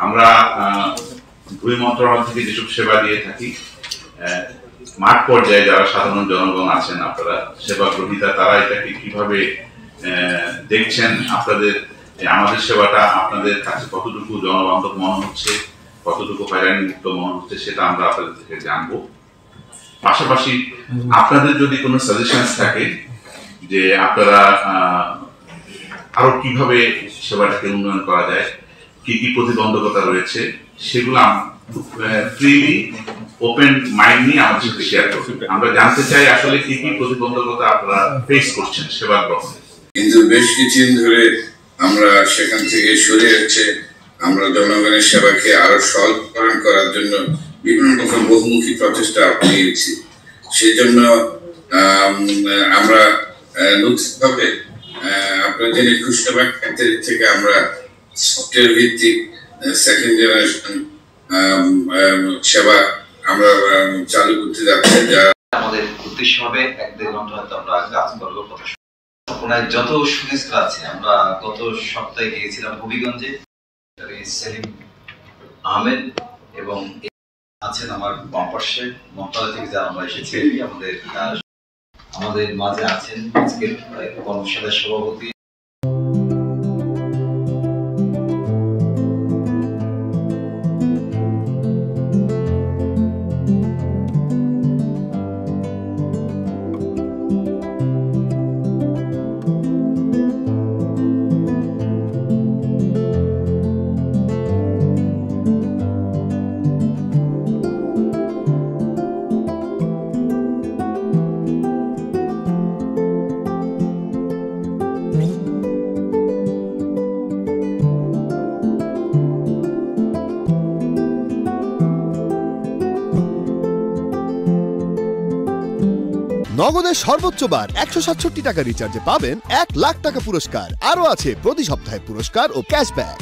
আমরা দুই মন্ত্রণালয় থেকে যেসব সেবা দিয়ে থাকি, মাঠ পর্যায়ে যারা সাধারণ জনগণ আছেন, আপনারা সেবা গ্রহীতা, তারা এটাকে কিভাবে দেখছেন, আপনাদের আমাদের সেবাটা আপনাদের কাছে কতটুকু জনবান্ধব মনে হচ্ছে, কতটুকু হয়রানি মুক্ত মনে হচ্ছে, সেটা আমরা আপনাদের থেকে জানবো। পাশাপাশি আপনাদের যদি কোনো সাজেশনস থাকে যে আপনারা আরো কিভাবে সেবাটাকে উন্নয়ন করা যায়, কি কি প্রতিবন্ধকতা রয়েছে, সেগুলো ফ্রিলি ওপেন মাইন্ড নিয়ে আমাদের সাথে শেয়ার করবেন। আমরা জানতে চাই আসলে কি কি প্রতিবন্ধকতা আপনারা ফেস করছেন সেবা গ্রহণে। কিন্তু বেশ কিছুদিন ধরে আমরা সেখান থেকে সরে যাচ্ছে, আমরা জনগণের সেবাকে আরো সহজকরণ করার জন্য বিভিন্ন রকম বহুমুখী প্রচেষ্টা নিয়েছি। সেই জন্য আমরা নতুনভাবে আপনার যে নিখুঁত সেবা থেকে আমরা সফটওয়্যার ভিত্তিক সেকেন্ড জেনারেশন সেবা আমরা চালু করতে যাচ্ছি। যা আমাদের উদ্দেশ্য হবে 1-1.5 ঘন্টা হয়তো আমরা কাজ করবো। আপনার যত সুনিশ্চিত আছে, আমরা গত সপ্তাহে গিয়েছিলাম হবিগঞ্জে, সেলিম আহমেদ এবং আছেন আমার বাম পাশে মন্ত্রণালয় থেকে যারা আমরা এসেছি, আমাদের মাঝে আছেন আজকের কর্মশালার সভাপতি। নগদের সর্বোচ্চ বার 167 টাকা রিচার্জে পাবেন 1 লাখ টাকা পুরস্কার। আরও আছে প্রতি সপ্তাহে পুরস্কার ও ক্যাশব্যাক।